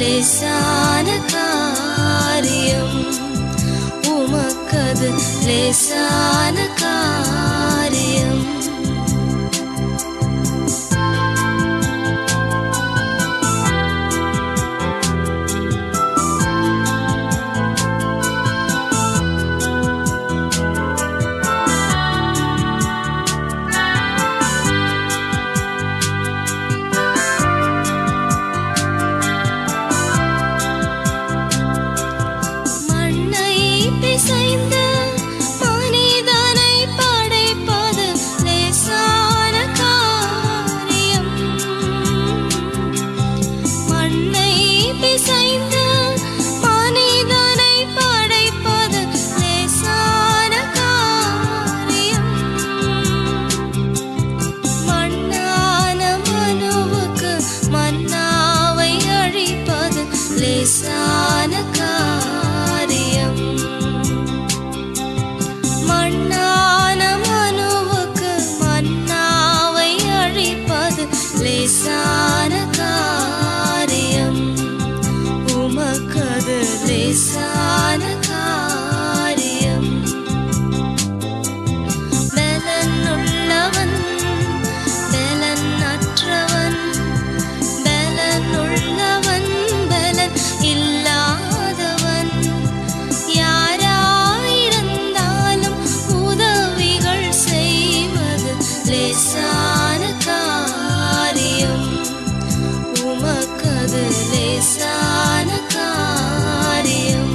லேசான காரியம், உமக்கது லேசான காரியம். லேசான காரியம், மண்ணான மனுவுக்கு மன்னாவை அழிப்பது லேசான காரியம், உமக்கது லேசான காரியம். பலனுள்ளவன் பலன் அற்றவன், பலனுள்ளவன் பலன் இல்லாதவன், யாராயிருந்தாலும் உதவிகள் செய்வது லேசான காரியம், உமக்கது லேசான காரியம்.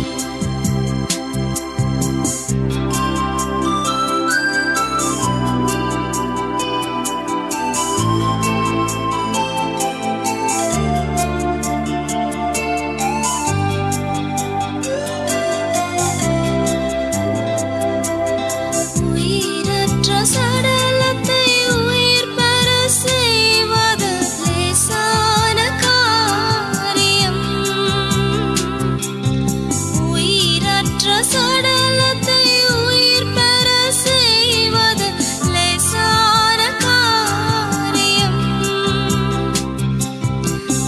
சடலத்தை உயிர் பெற செய்வது லேசான காரியம், உயிரற்ற சடலத்தை உயிர் பெற செய்வது லேசான காரியம்,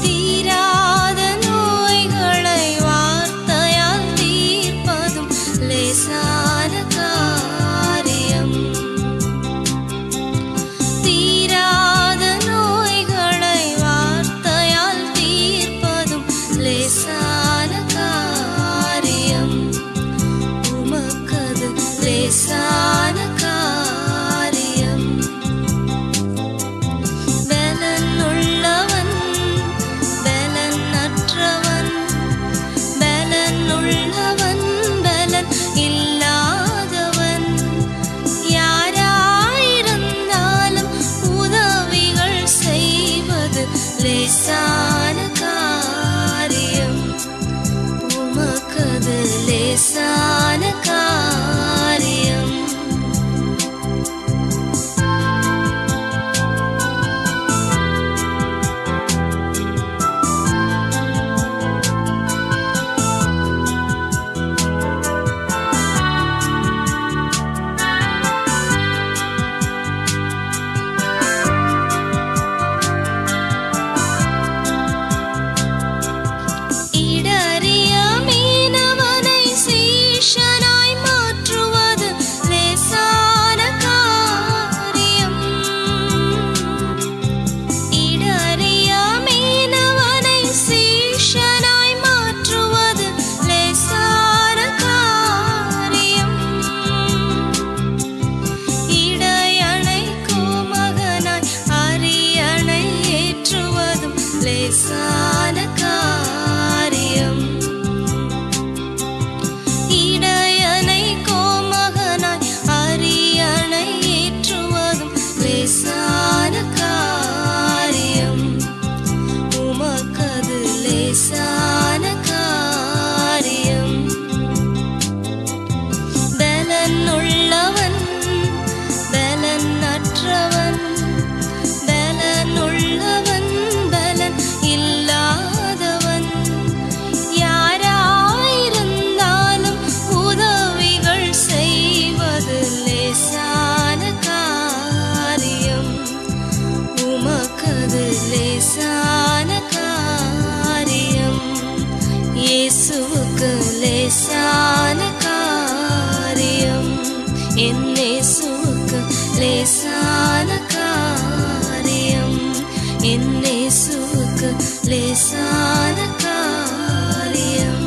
தீராத நோய்களை வார்த்தையால் தீர்ப்பதும் லேசான காரியம், தீராத நோய்களை வார்த்தையால் தீர்ப்பதும் லேசான காரியம், உமக்கது லேசான காரியம். பலனுள்ளவன் பலன் அற்றவன், பலனுள்ளவன் பலன் இல்லாதவன், யாராயிருந்தாலும் உதவிகள் செய்வது லேசான காரியம், உமக்கது லேசான காரியம். இடறிய மீனவனை சீஷனாய் மாற்றுவது லேசான காரியம், இடறிய மீனவனை சீஷனாய் மாற்றுவது லேசான காரியம், இடையணை கோமகனாய் அரியணை ஏற்றுவதும் லேசான காரியம், இடையணை கோமகனாய் அரியணை ஏற்றுவதும் லேசான காரியம், உமக்கது லேசான காரியம். பலனுள்ளவன் பலன் அற்றவன், பலனுள்ளவன் பலன் இல்லாத என் இயேசுவுக்கு லேசான காரியம், என் இயேசுவுக்கு லேசான காரியம்.